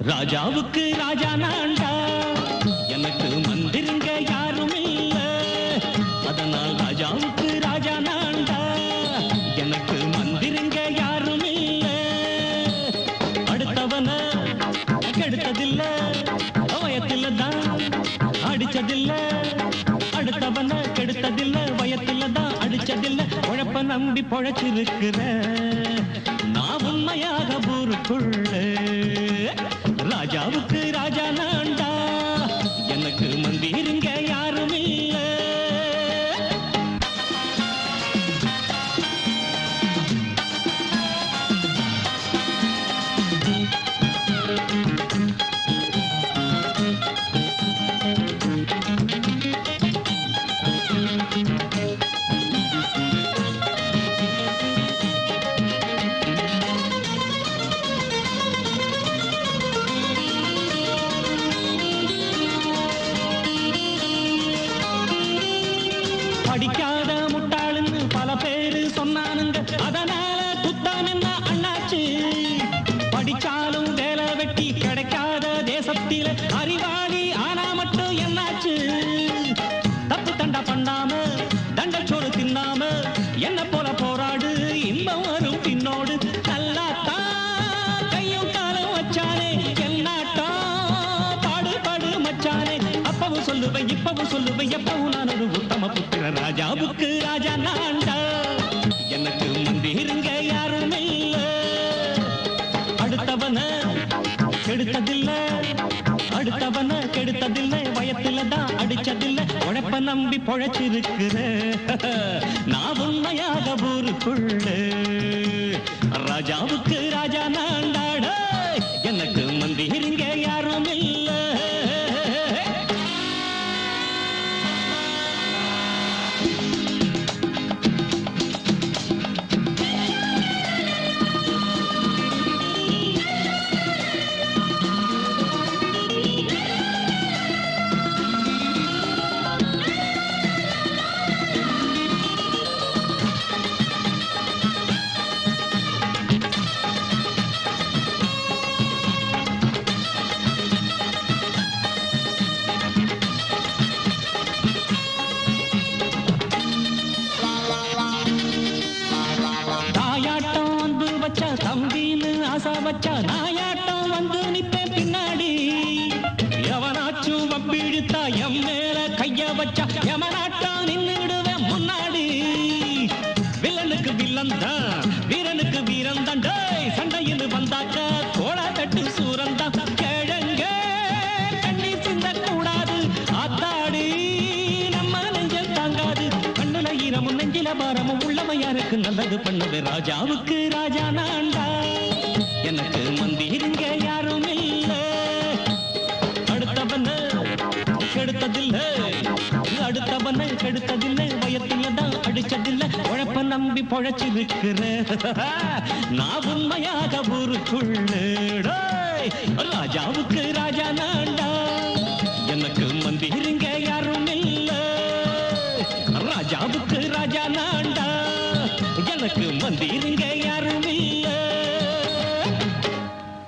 ராஜாவுக்கு ராஜா நான்டா, எனக்கு மந்திருங்க யாரும் இல்ல. அதனால் ராஜாவுக்கு ராஜா நான்டா, எனக்கு மந்திருங்க யாரும் இல்ல. அடுத்தவன கெடுத்ததில்ல, வயத்தில தான் அடிச்சதில்ல. அடுத்தவன கெடுத்ததில்ல, வயத்தில தான் அடிச்சதில்ல. உழைப்ப நம்பி பொழைச்சிருக்கிற நான் உண்மையாக ஊருக்குள்ள. ராஜாவுக்கு ராஜா நான்டா, எனக்கு மந்திருங்க யாரும் இல்ல. படிக்காத முட்டாளுன்னு பல பேரு சொன்னானுங்க, அதனால குத்தம் என்ன அண்ணாச்சு. படிச்சாலும் வேலை வெட்டி கிடைக்காத தேசத்தில அறிவாளி ஆனா மட்டும் என்னாச்சு. தப்பு தண்டா பண்ணாம தண்டச்சோறு தின்னாம என்ன போல போராடு, இன்பம் வரும் பின்னோடு. நல்லாத்தான் கையும் காலம் வச்சானே, என்னாட்டா பாடு பாடு மச்சானே. அப்பவும் சொல்லுவேன் இப்பவும் சொல்லுவேன், எப்பவும் நான் ஒரு உத்தம புத்திர. ராஜாவுக்கு ராஜா நான்டா, எனக்கு மந்திருங்க யாரும் இல்ல. அடுத்தவன கெடுத்ததில்ல, அடுத்தவன கெடுத்ததில்லை, வயத்தில தான் அடிச்சதில்லை. உழைப்ப நம்பி பொழைச்சிருக்கிற நான் உண்மையாக ஊருக்குள்ள. ராஜாவுக்கு ராஜா நான்டாடா, எனக்கு மந்திருங்க யாரும் இல்ல. தம்பின்னு ஆசா வச்சா நாயாட்டம் வந்து நிப்பேன் பின்னாடி. எவனாச்சும் வம்பிழுத்தா எம் மேல கைய வச்சா எமனாட்டம் நின்னுடுவேன் முன்னாடி. வில்லனுக்கு வில்லன் தான், வீரனுக்கு வீரன் தான். சண்டையில் வந்தாக்க கோலா தட்டு சூரன் தான். கிழங்க கண்ணி சிந்த கூடாது, ஆத்தாடி நம்ம நெஞ்சல் தாங்காது. கண்ணுல ஈரமும் நெஞ்சில பாரமும் உள்ளவன் யாருக்கு நல்லது பண்ணுது. ராஜாவுக்கு ராஜா நான்டா, எனக்கு மந்திருங்க யாரும் இல்ல. அடுத்தவன கெடுத்ததில்லை, அடுத்தவன கெடுத்ததில்லை, வயத்தில தான் அடிச்சதில்லை. உழைப்ப நம்பி பொழைச்சிருக்கிற நான் உண்மையாக ஊருக்குள்ள. ராஜாவுக்கு ராஜா நான்டா, எனக்கு மந்திருங்க யாரும் இல்ல. ராஜாவுக்கு ராஜா நான்டா, எனக்கு மந்திருங்க யாரும் இல்ல.